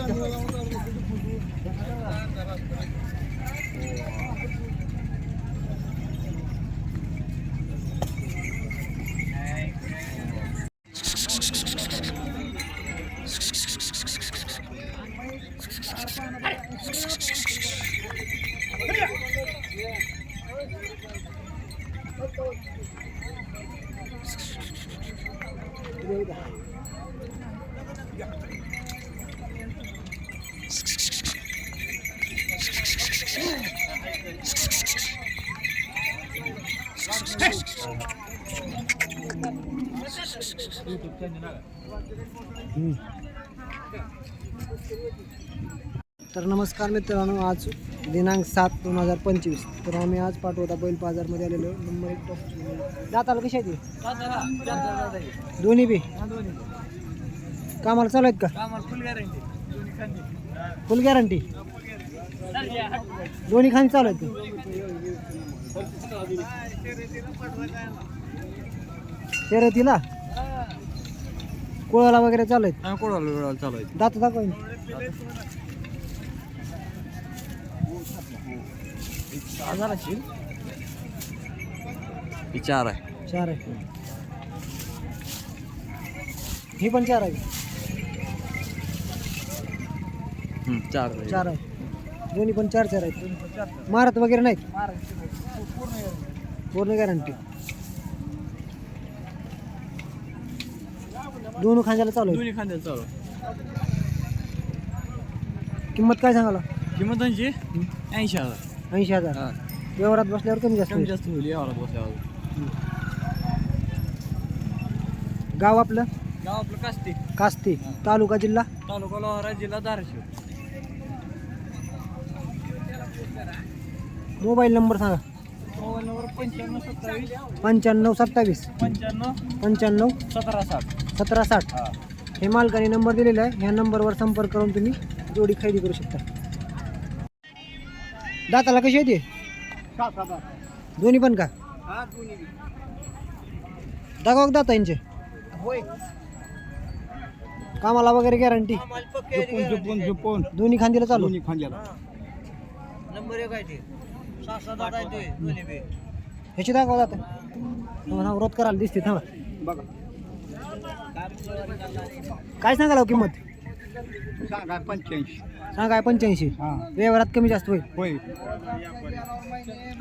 तर नमस्कार मित्रांनो, आज दिनांक 7/2025. तर आम्ही आज पाठवता बैल बाजारमध्ये आलेलो. नंबर 1 टॉप दाताला कशी आहे ती? दोन्ही बी कामाला चालू आहेत का? फुल गॅरंटी दोन्ही खाली चालू आहेत का? शर्यतीला कोळाला वगैरे चालू आहेत? कोणाला चालू आहे? दात दाखवा. चार आहे. 4 आहे. ही पण 4 आहे. 4 आहे. दोन्ही पण 4 आहेत. मारत वगैरे नाहीत? पूर्ण गॅरंटी. दोन्ही खांद्याला चालू आहे? दोन्ही खांद्याला चालू. किंमत काय सांगाला? किंमत त्यांची 80,000. 80,000. व्यवहारात बसल्यावर कमी जास्त कमी होईल. जास्त होईल यावरात बसल्यावर. गाव आपलं? गाव आपलं कास्ती. कास्ती. तालुका जिल्हा? तालुका लोहारा, जिल्हा धाराशिव. मोबाईल नंबर सांगा. Mobile number 9527 9527 95 95 1760. 1760. हे मालकाने नंबर दिलेला आहे. ह्या नंबरवर संपर्क करून तुम्ही जोडी खरेदी करू शकता. दाताला कशी येते? दोन्ही पण का? दाखवा दाता यांचे. कामाला वगैरे गॅरंटी? झुपून दोन्ही खांदीला चालू? दोन्ही खांद्याला. नंबर 1 आहे ते. 6 दात आहे ते दोन्ही बी. ह्याची दाखवा दाता. थांबा व्रत करायला दिसते. थांबा बघा. काय सांगाल किंमत? सांगा 85. सांगा 85. हां व्यवहारात कमी जास्त होईल. होय.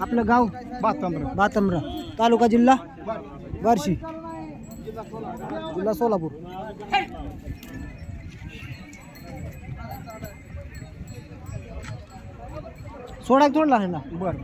आपलं गाव? बातमरा. तालुका जिल्हा? बार्शी. जिल्हा सोलापूर. सोडा थोडला आहे ना? बरं.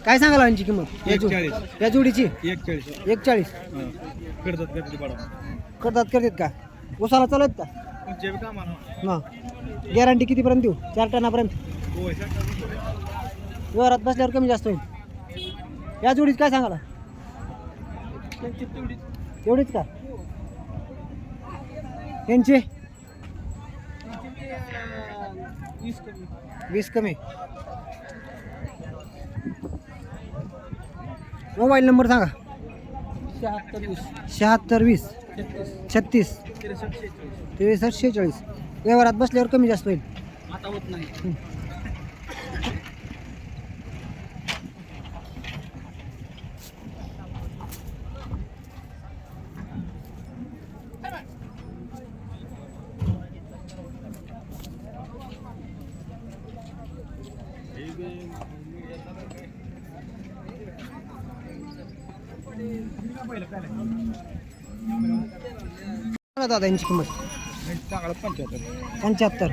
काय सांगाल यांची किंमत? 41. या जोडीची 41. 41. करतात का? उसाला चालत का? ना गॅरंटी कितीपर्यंत देऊ? 4 टनापर्यंत? व्यवहारात बसल्यावर कमी जास्त होईल. या जोडीच काय सांगाला? एवढीच का? यांचे 20 कमी. मोबाईल नंबर सांगा. 76 20 36 63 46. व्यवहारात बसल्यावर कमी जास्त होईल. आता होत नाही. दादा यांची किंमत? 75.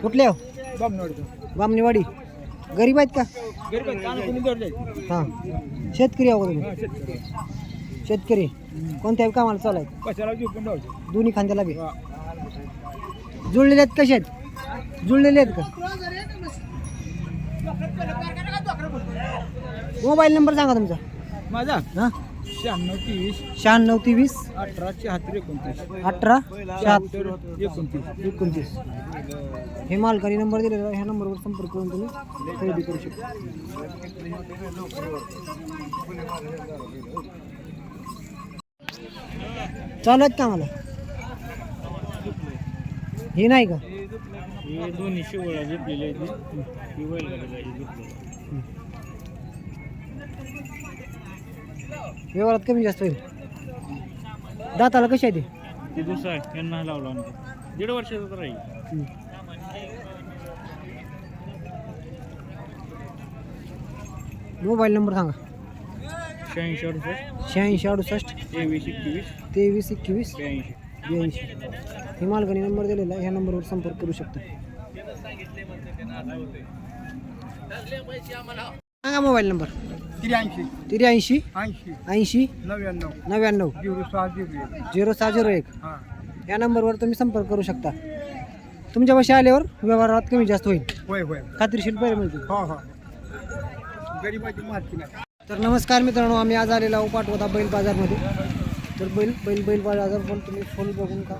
कुठले हो? बामणेवाडी. गरीब आहेत का? हां शेतकरी आहो तुम्ही? शेतकरी. कोणत्या कामाला चालू आहेत? दोन्ही खांद्याला बी जुळलेले आहेत? कसे आहेत? जुळलेले आहेत का? मोबाईल नंबर सांगा तुमचा. माझा हां 96 96 30 18 76 29 18 74 29. 29. हे मालकाने नंबर दिलेला आहे, ह्या नंबरवर संपर्क करून तुम्ही खरेदी करू शकता. चालू आहेत का मला हे नाही का? हे दोन्ही शिवळा घेतलेले आहेत. ही बैलगाडी घेतलेली. व्यवहारात कमी जास्त होईल. दाताला कशी आहे ते? ते दुसरा आहे, यांना लावला आम्ही. 1.5 वर्षाचा तर राहील. मोबाईल नंबर सांगा. 86 86 68 23 21 82 82. हे मालकाने नंबर दिलेला आहे, ह्या नंबरवर संपर्क करू शकता. सांगा मोबाईल नंबर. 83 83 80 80 99 99 0601. हां. या नंबरवर तुम्ही संपर्क करू शकता. तुमच्यापाशी आल्यावर व्यवहारात कमी जास्त होईल. होय होय. खात्रीशीर पैसे मिळतील. हो हो. गरीबाची मार्ची नाही. तर नमस्कार मित्रांनो, आम्ही आज आलेलो आहोत पाटोदा बैल बाजारमध्ये. तर बैल बाजार पण तुम्ही फोन बघून का